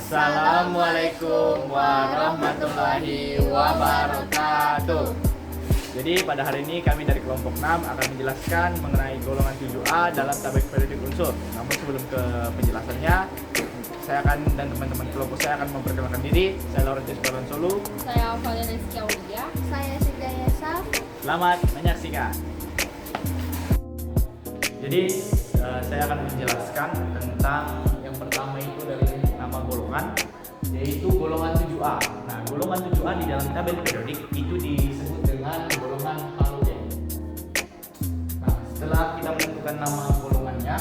Assalamualaikum warahmatullahi wabarakatuh. Jadi pada hari ini kami dari kelompok 6 akan menjelaskan mengenai golongan 7A dalam tabel periodik unsur. Namun sebelum ke penjelasannya, saya akan dan teman-teman kelompok saya akan memperkenalkan diri. Saya Laurentius Solu. Saya Valencia Aulia. Saya Sidayasa. Selamat menyaksikan. Jadi saya akan menjelaskan tentang yang pertama itu dari nama golongan, yaitu golongan 7A. Nah, golongan 7A di dalam tabel periodik itu disebut dengan golongan halogen. Nah, setelah kita menentukan nama golongannya,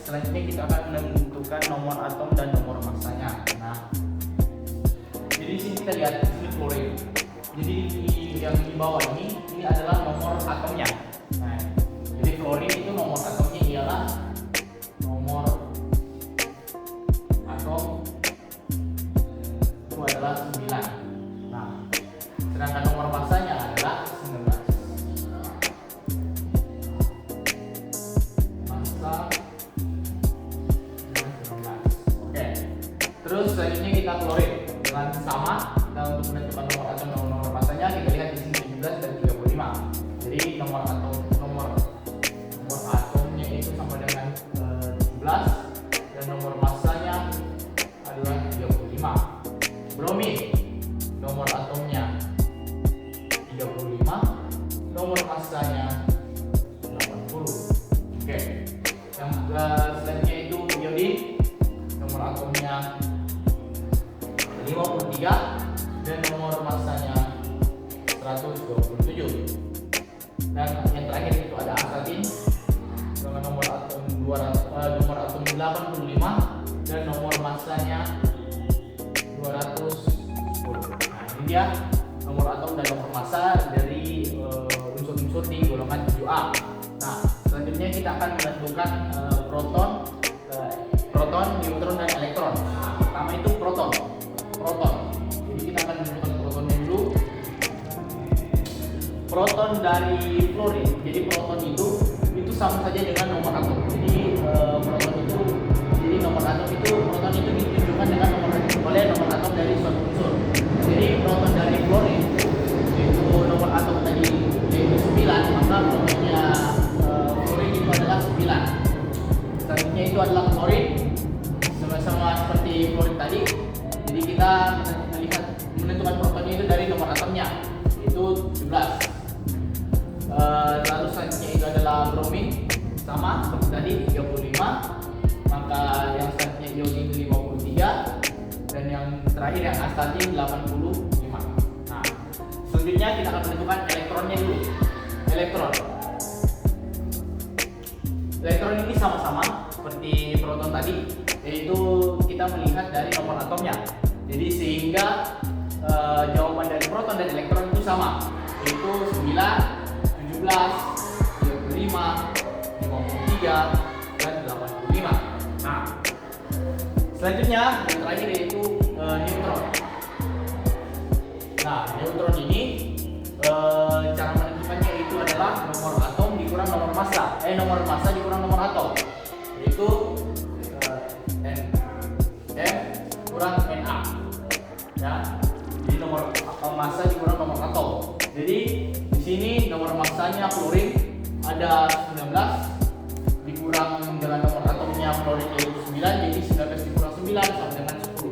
selanjutnya kita akan menentukan nomor atom dan nomor massanya. Nah, jadi di sini kita lihat ini fluorin. Jadi yang di bawah ini adalah nomor atomnya. Nah, jadi fluorin itu nomor atomnya ialah nomor atom itu adalah 9. Nah, sedangkan nomor massanya adalah 19. Massa 19. Oke. Terus selanjutnya kita klorin dengan sama. Dan untuk menentukan nomor atom dan nomor massanya kita lihat di sini 17 dan 35. Jadi nomor atomnya itu sama dengan 17 dan nomor massanya adalah 35. Bromin, nomor atomnya 35, nomor massanya 80. Oke. Yang selanjutnya itu iodin, nomor atomnya 53 dan nomor massanya 127. Dan yang terakhir itu ada astatin dengan nomor atom 85 dan nomor massanya 210. Nah, ini dia nomor atom dan nomor massa dari unsur-unsur di golongan 7A. Nah, selanjutnya kita akan menentukan proton, neutron dan elektron. Nah, pertama itu proton. Jadi kita akan menentukan protonnya dulu. Proton dari fluorin. Jadi proton itu sama saja dengan nomor atom. Jadi proton itu ditunjukkan dengan oleh nomor atom dari suatu unsur. Jadi proton dari fluorin itu nomor atom tadi yaitu 9, maka protonnya fluorin itu adalah 9. Selanjutnya itu adalah klorin. Sama-sama seperti fluorin tadi. Jadi kita menentukan protonnya itu dari nomor atomnya, itu 17. Lalu selanjutnya itu adalah bromin, sama seperti tadi 35. Maka yang selanjutnya iodin 53 dan yang terakhir yang astatin 85. Nah, selanjutnya kita akan menentukan elektronnya dulu. Elektron ini sama-sama seperti proton tadi, yaitu kita melihat dari nomor atomnya. Jadi sehingga jawaban dari proton dan elektron itu sama, yaitu 9, 17, 35, 53, dan 85. Nah, selanjutnya yang terakhir yaitu neutron. Nah, neutron ini cara menentukannya itu adalah nomor atom dikurang nomor massa dikurang nomor atom, yaitu M kurang Na. Ya, jadi nomor massa dikurang nomor atom. Jadi di sini nomor massanya fluorin ada 19 dikurang dengan nomor atomnya fluorin yaitu 9, jadi 19 dikurang 9 sama dengan 10.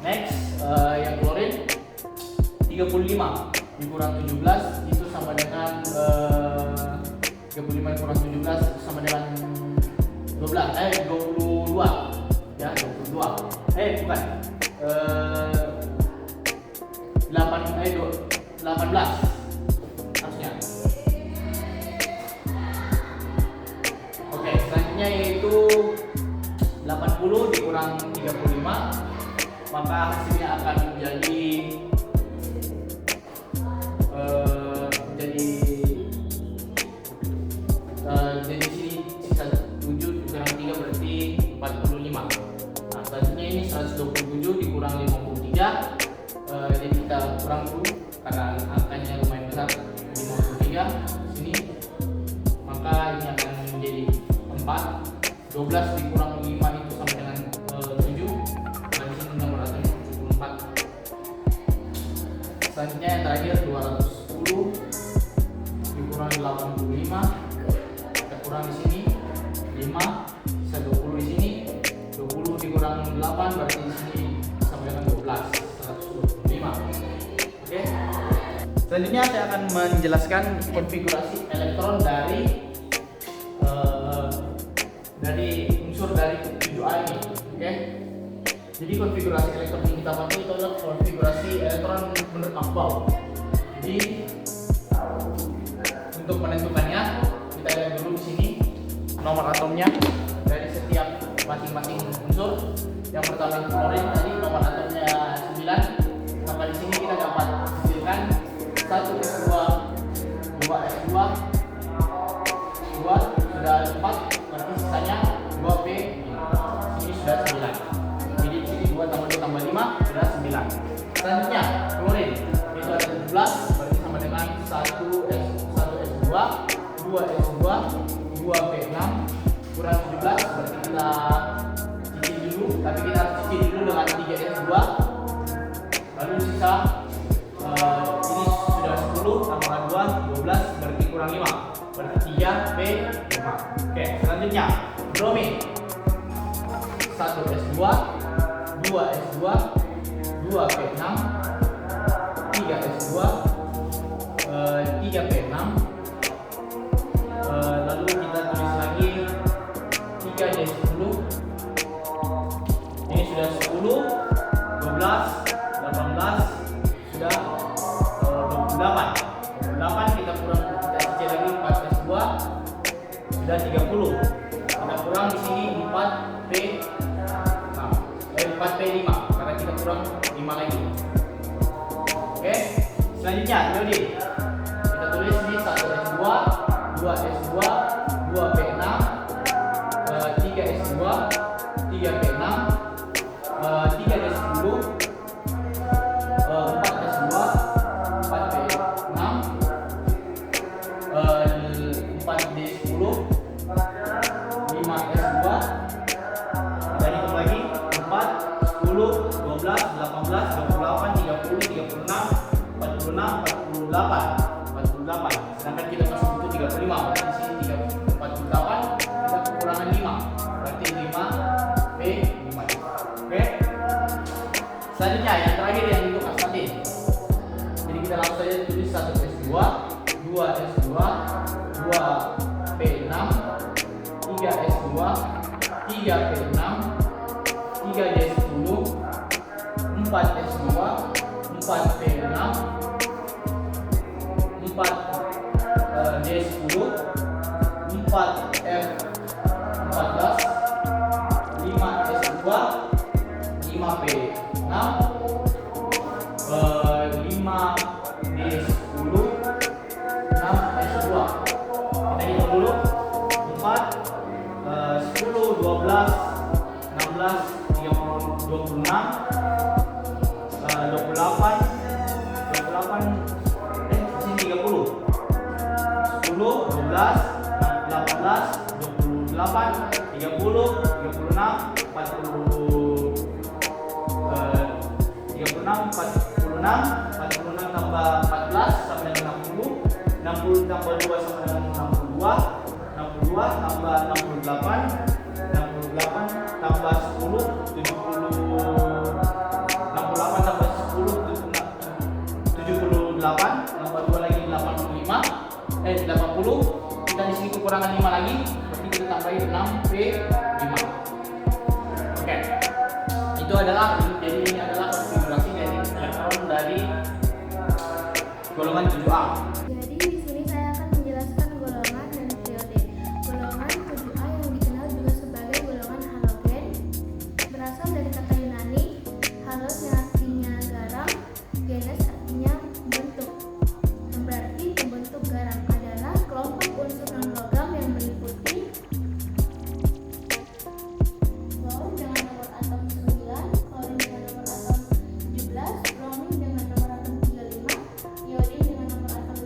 Next, yang fluorin 35 dikurang 17 itu sama dengan 35 dikurang 17 itu sama dengan 22 ya, 22 bukan 18 harusnya. Oke, selanjutnya yaitu 80 dikurang 35, maka hasilnya akan menjadi jadi sini sisa 7 dikurang 3 berarti 45. Nah, selanjutnya ini 127 dikurang 53, jadi kita kurang dulu karena angkanya lumayan besar, 53 sini, maka ini akan menjadi 4. 12 dikurang 5 itu sama dengan 7, dan Selanjutnya yang terakhir 210 dikurang 85, kita kurang di sini 5, sisa 20 di sini, 20 dikurang 8 berarti di sini sama dengan 12, 125. Oke. Selanjutnya saya akan menjelaskan konfigurasi elektron dari unsur dari 7A ini. Oke. Jadi konfigurasi elektron yang kita pakai itu adalah konfigurasi elektron menurut Aufbau. Jadi untuk menentukannya kita lihat dulu di sini nomor atomnya dari setiap masing-masing unsur. Yang pertama itu klorin, tadi nomor atomnya 9. Maka di sini kita dapat hasilkan 1S2, 2S2, 2 sudah 4, berarti sisanya 2P. Sini sudah 9. Jadi di sini 2 tambah 2 tambah 5 sudah 9. Selanjutnya klorin itu ada 17, berarti sama dengan 1S2, 2S2, 2P6 kurang 17, berarti kita cicil dulu, tapi kita cicil dulu dengan 3S2. Lalu sisa ini sudah 10 tambah 2, 12, berarti kurang 5, berarti 3P5. Oke, selanjutnya bromin 1S2, 2S2, 2P6, 3S2, 3P6. Lalu kita tulis lagi 3D10. Ini sudah 10, 12, 18, sudah 28. 28 kita kurang, kita cicil lagi 4S2 sudah 30. Kita kurang di sini 4P5 karena kita kurang 5 lagi. Oke, selanjutnya periode kita tulis ini 1S2, 2S2, 2P6, 3S2, 3P6, 3D10, 4S2, 4P6, 4D10, 5S2. Kita hitung lagi 4, 10, 12, 18, 28, 30, 36, 46, 48. Sedangkan kita masih butuh 35, berarti di sini 48, kita kekurangan 5, berarti 5P5. Oke. Selanjutnya yang terakhir yang untuk astatin. Jadi kita langsung saja tulis 1S2, 2S2, 2P6, 3S2, 3P6, 3D10, 4S2, 4P6, 4D10, 4F14, 5S2, 5P6, 5D10, 6S2. Kita hitung dulu 4, 10, 12, 16, 26, 28, di sini 30, 10, 12, 18, 28, 30, 36, 46 tambah 14 sama dengan 60, 60 tambah 2 sama dengan 62, 62 tambah 68, 68 tambah 10, 70, 68 tambah 10, 78, tambah 2 lagi 85, 80. Kita di sini kekurangan 5 lagi, berarti kita tambahin 6P5. Oke. Itu adalah, jadi ini adalah konfigurasi dari elektron dari golongan 7A. Jadi di sini saya akan menjelaskan golongan dan periode. Golongan 7A yang dikenal juga sebagai golongan halogen berasal dari kata Yunani halos yang artinya garam, genes artinya bentuk. Yang berarti pembentuk garam adalah kelompok unsur non-logam yang meliputi bor dengan nomor atom 9, klorin dengan nomor atom 17, bromin dengan nomor atom 35, iodin dengan nomor atom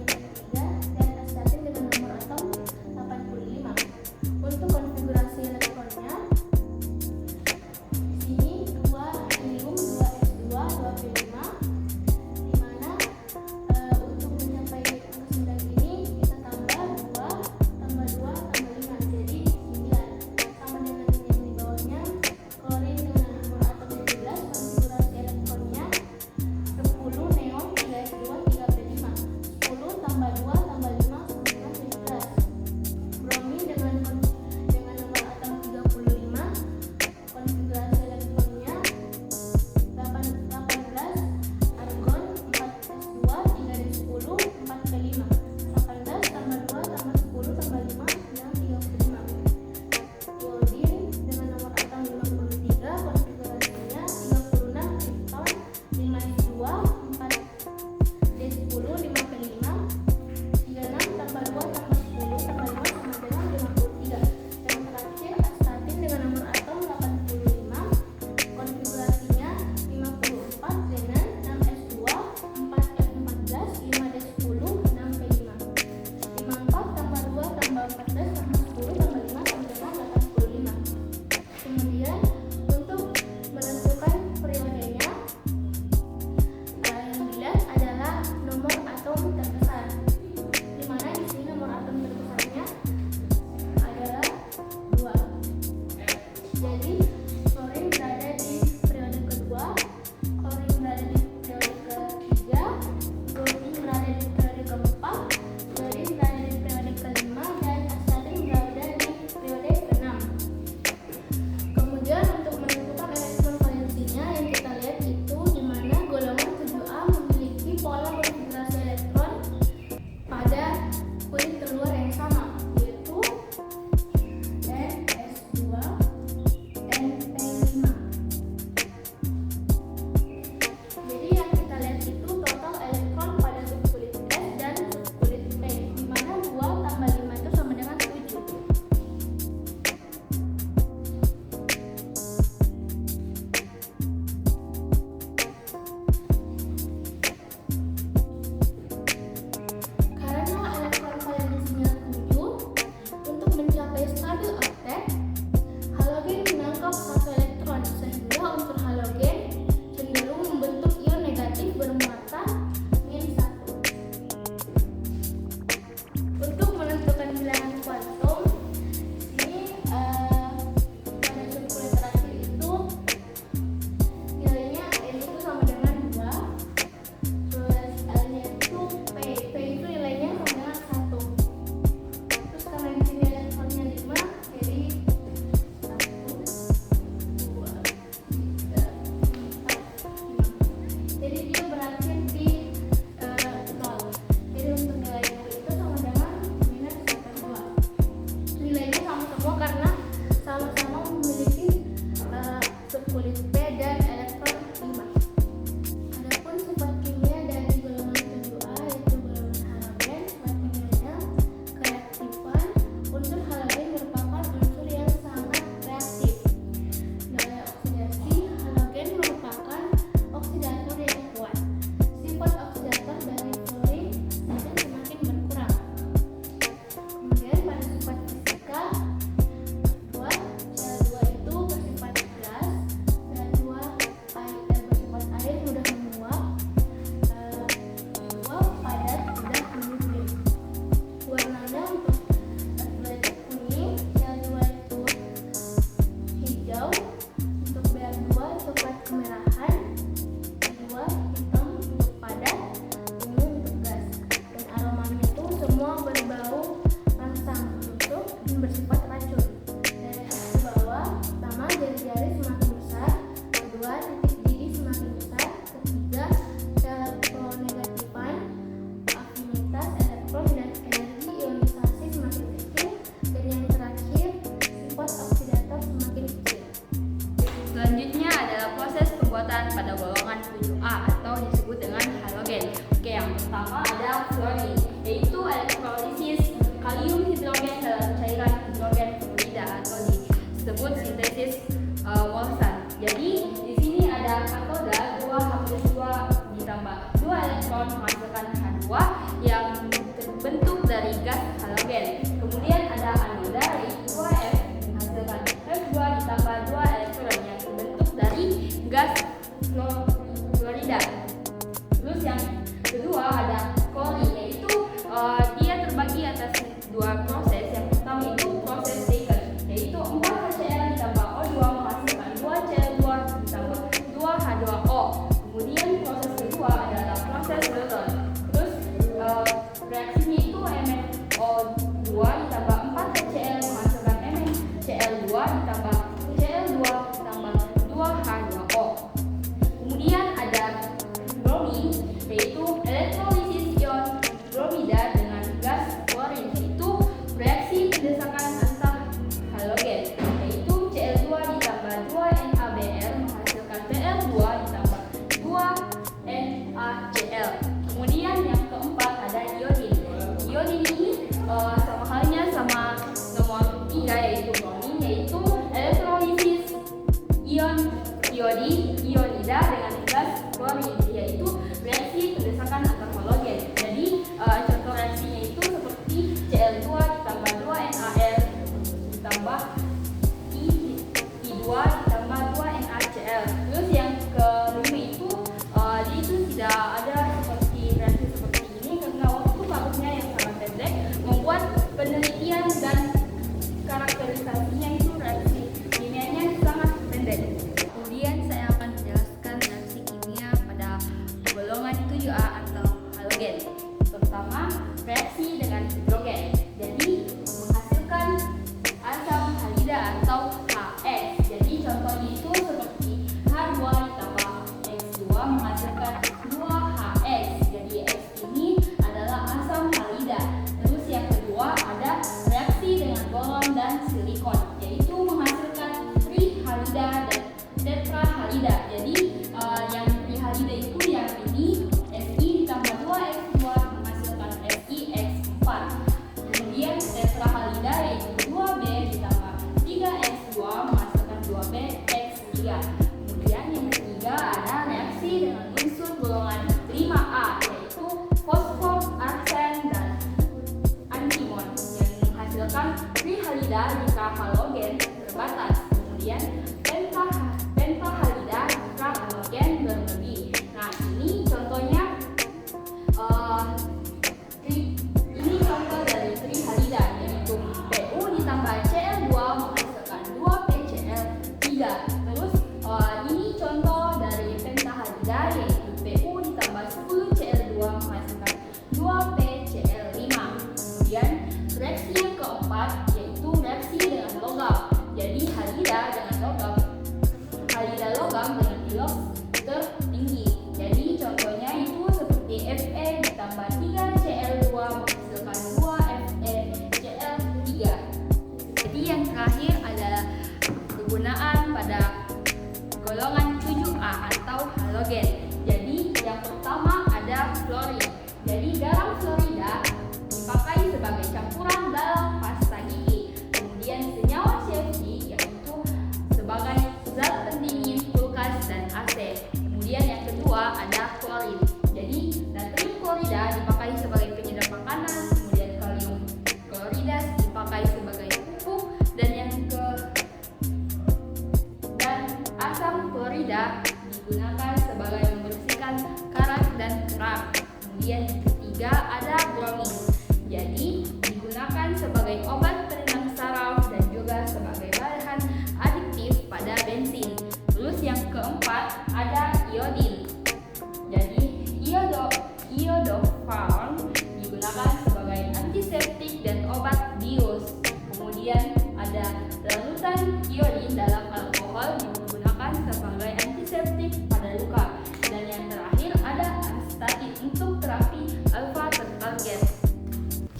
bersifat racun. Dari atas ke bawah, pertama jari-jari semakin besar, kedua titik gigi semakin besar, ketiga elektronegatifan, afinitas elektron dan energi ionisasi semakin kecil, dan yang terakhir sifat oksidator semakin kecil. Selanjutnya adalah proses pembuatan pada golongan 7A atau disebut dengan halogen. Oke, yang pertama ada fluorin, yaitu elektrolisis kalium hidrogen dalam cairan hidrogen fluida atau disebut sintesis Wolfson. Jadi di sini ada katoda 2H+2 ditambah 2 elektron menghasilkan H2 yang terbentuk dari gas halogen. Kemudian ada anoda yaitu 2F menghasilkan F2 ditambah 2 elektron yang terbentuk dari gas fluorida. Terus yang kedua ada klorin, yaitu dia terbagi atas dua proses. Yang pertama itu proses Deacon, yaitu 4HCl ditambah O2 menghasilkan 2Cl2 ditambah 2H2O. Kemudian proses kedua adalah proses Dalton. Terus reaksinya itu MnO2 ditambah 4HCl menghasilkan MnCl2 ditambah Cl2 ditambah 2H2O. Kemudian ada bromin, yaitu elektrolisis ion bromida dengan gas klorin, yaitu reaksi pendesakan antar halogen, yaitu Cl2 ditambah 2NaBr menghasilkan Cl2 ditambah 2NaCl. Kemudian yang keempat ada iodin. Iodin ini sama halnya sama nomor 3 yaitu bromin, yaitu elektrolisis ion ionida dengan gas klorin, yaitu reaksi pendesakan antar halogen. Jadi contoh reaksinya itu seperti Cl2 ditambah 2NaR ditambah I2 ditambah 2NaCl. Terus yang kelima itu dia itu tidak ada seperti reaksi seperti ini karena waktu parutnya yang sangat pendek membuat penelitian dan karakterisasinya itu reaksi kimianya sangat pendek. Kemudian saya akan menjelaskan reaksi kimia pada golongan 7A atau halogen. Pertama, reaksi dengan hidrogen. Jadi menghasilkan asam halida atau HS. Jadi contohnya itu seperti H2 ditambah X2 menghasilkan 2HS. Jadi X ini adalah asam halida. Terus yang kedua ada reaksi dengan boron dan silikon, yaitu menghasilkan trihalida dan tetrahalida. Jadi yang trihalida itu yang ini Si ditambah 2X2 menghasilkan SiX4. Kemudian tetrahalida yaitu 2B ditambah 3X2 menghasilkan 2BX3. Kemudian yang ketiga ada reaksi dengan unsur golongan 5A yaitu fosfor, arsen, dan antimon yang menghasilkan trihalida jika halogen terbatas. Kemudian pentahalida jika halogen berlebih. Nah, ini contohnya ini contoh dari trihalida, yaitu Pu ditambah Cl2 menghasilkan 2PCl3. Terus ini contoh dari pentahalida, yaitu Pu ditambah 10Cl2 menghasilkan 2PCl5. Kemudian reaksi yang keempat yaitu reaksi dengan logam. Jadi halida dengan logam, halida logam dengan ilok tertinggi. Jadi contohnya itu seperti Fe ditambah 3Cl2 menghasilkan 2FeCl3. Jadi yang terakhir adalah kegunaan pada golongan 7A atau halogen. Jadi yang pertama ada fluorin. Jadi garam fluorida dipakai sebagai campuran dalam pasta gigi. Kemudian senyawa CFC yaitu sebagai zat pendingin kulkas dan AC. Kemudian yang kedua ada klorin. Jadi natrium klorida dipakai sebagai penyedap makanan. Kemudian kalium klorida dipakai sebagai pupuk, dan asam klorida digunakan sebagai membersihkan karat dan kerak. Kemudian yang ketiga ada bromin. Jadi digunakan sebagai obat penenang saraf dan juga sebagai bahan adiktif pada bensin. Terus yang keempat ada iodin. Jadi iodoform digunakan sebagai antiseptik dan obat bius. Kemudian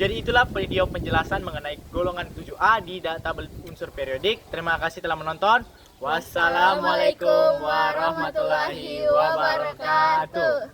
Jadi itulah video penjelasan mengenai golongan 7A di tabel unsur periodik. Terima kasih telah menonton. Wassalamualaikum warahmatullahi wabarakatuh.